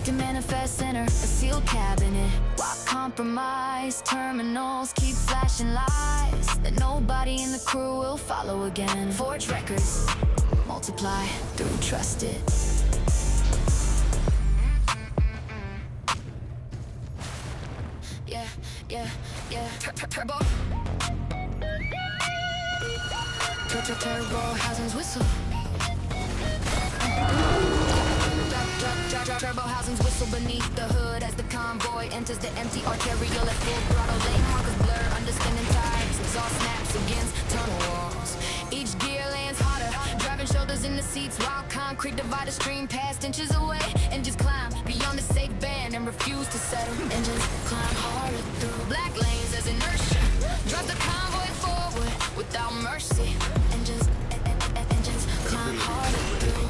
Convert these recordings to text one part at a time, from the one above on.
Active manifest center, a sealed cabinet. While compromised terminals keep flashing lies that nobody in the crew will follow again. Forge records, multiply through trusted. Yeah. Turbo. Turbo housings whistle. Turbo housings whistle beneath the hood as the convoy enters the empty arterial at full throttle. Lane markers blur under spinning tires. Exhaust snaps against tunnel walls. Each gear lands harder, driving shoulders in the seats while concrete divider stream past inches away. Engines climb beyond the safe band and refuse to settle. Engines climb harder through black lanes as inertia drives the convoy forward without mercy. Engines climb harder through.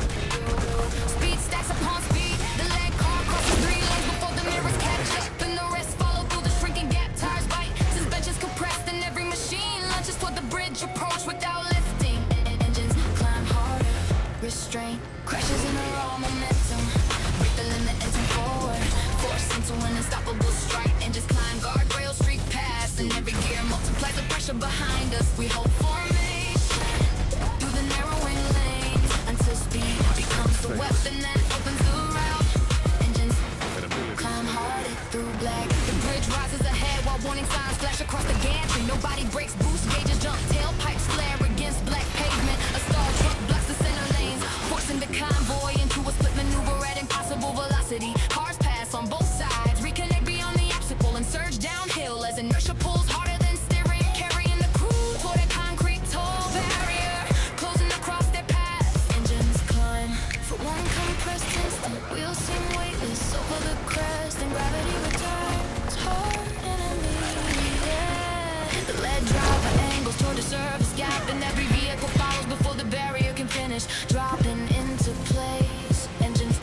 Speed stacks upon speed. The leg car crosses 3 lanes before the mirrors catch up, and the rest follow through the shrinking gap. Tires bite, suspensions compressed, and every machine launches toward the bridge approach without lifting. Engines climb harder, restraint crashes in a raw momentum. Break the limit, engine forward, force into an unstoppable strike. Engines climb guardrails, streak past, and every gear multiplies the pressure behind us. We hold formation through the narrowing lanes until speed becomes the weapon that opens the route. Engines climb harder through black. The bridge rises ahead while warning signs flash across the gantry. Nobody brakes, boost gauges jump, tailpipes flare against black pavement. A stalled truck blocks the center lanes, forcing the convoy into a split maneuver at impossible velocity. Cars pass on both sides, reconnect beyond the obstacle and surge downhill as inertia pulls harder than steering, carrying the crew toward a concrete toll barrier, closing across their path. Engines climb for one compressed instant. Wheels seem weightless over the crest, and gravity returns hard enemy. Yeah. The lead driver angles toward the surface gap, and every vehicle follows before the barrier can finish dropping into place. Engines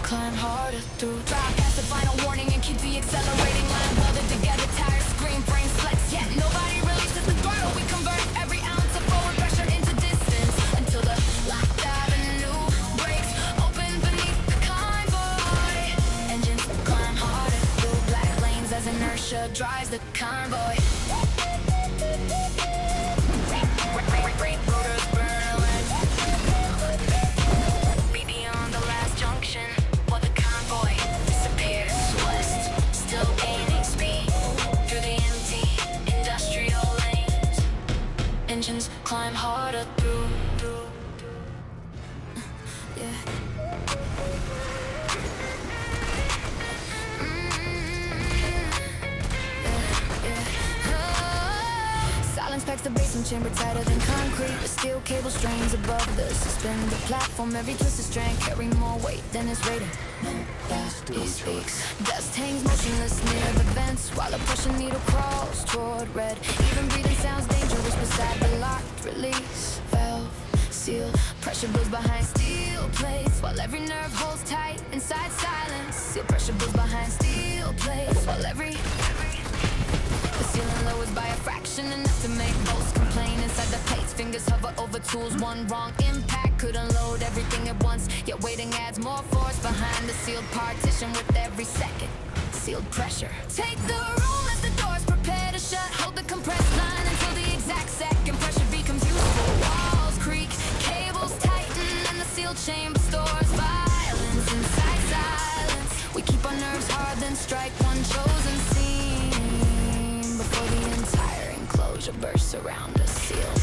climb harder through. Drive past the final warning and keep the accelerating line welded together. Tires scream, frames flex, yet nobody releases the throttle. We convert every ounce of forward pressure into distance until the locked avenue breaks open beneath the convoy. Engines climb harder through black lanes as inertia drives the convoy. Rotors burn away. Be beyond the last junction while the convoy disappears west, still gaining speed through the empty industrial lanes. Engines climb harder through. Yeah. Silence packs the basement chamber tighter than concrete. The steel cable strains above the suspended platform. Every twisted strand carrying more weight than its rating. He speaks. Dust hangs motionless near the vents while a pressure needle crawls toward red. Even breathing sounds dangerous beside the locked release valve. Seal pressure builds behind steel plates while every nerve holds tight inside silence. Seal pressure builds behind steel plates while every the ceiling lowers by a fraction, enough to make bolts complain inside the plates. Fingers hover over tools, one wrong impact could unload everything at once. Yet waiting adds more force behind the sealed partition with every second. Sealed pressure. Take the room as the doors prepare to shut. Hold the compressed line until the exact second pressure becomes useful. Walls creak, cables tighten, and the sealed chamber stores violence inside silence. We keep our nerves hard, then strike one chosen scene before the entire enclosure bursts around us. Sealed.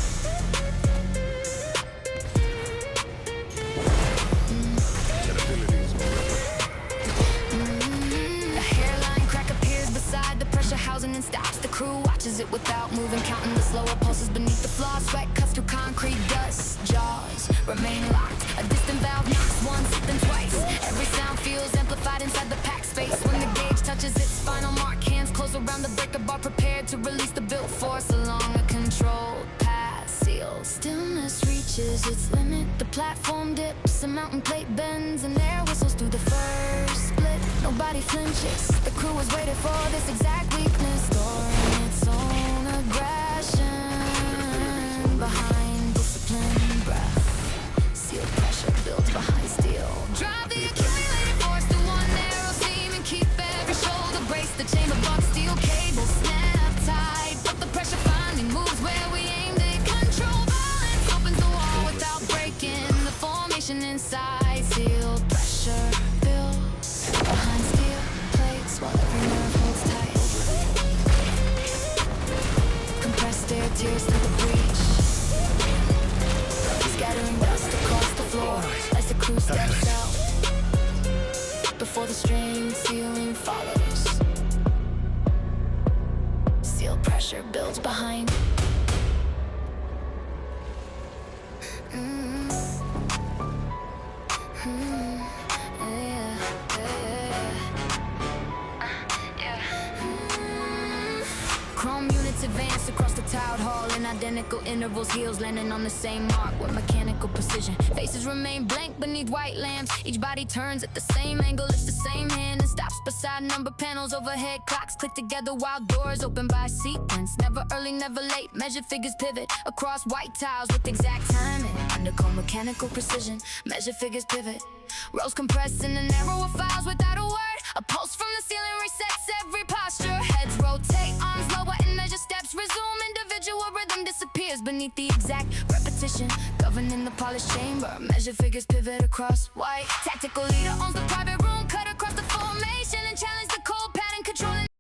A hairline crack appears beside the pressure housing and stops. The crew watches it without moving, counting the slower pulses beneath the flaws. Sweat cuts through concrete dust. Jaws remain locked. A distant valve knocks once, then twice. Every sound feels amplified inside the packed space. When the gauge touches its final mark, hands close around the breaker bar, prepared to release the built force along a controlled path. Sealed. Stillness reaches its limit. The platform dips, a mountain plate bends, and air whistles through the first split. Nobody flinches. The crew has waited for this exact weakness, storing its own aggression behind disciplined breath. Sealed pressure builds behind steel. Drive the accumulated force through one narrow tension inside. Sealed pressure builds behind steel plates while every nerve holds tight. Compressed air tears through the breach, scattering dust across the floor as the crew steps out. Before the strained ceiling follows, steel pressure builds behind. Chrome units advance across the tiled hall in identical intervals, heels landing on the same mark with mechanical precision. Faces remain blank beneath white lamps. Each body turns at the same angle, it's the same hand and stops beside number panels. Overhead clocks click together while doors open by sequence. Never early, never late, measured figures pivot across white tiles with exact timing. Undercoat mechanical precision, measured figures pivot. Rows compressed in a narrower files without a word. A pulse from the ceiling resets every posture. Heads rotate, arms lower and measure steps resume. Individual rhythm disappears beneath the exact repetition. Governing the polished chamber, measure figures pivot across white. Tactical leader owns the private room, cut across the formation and challenge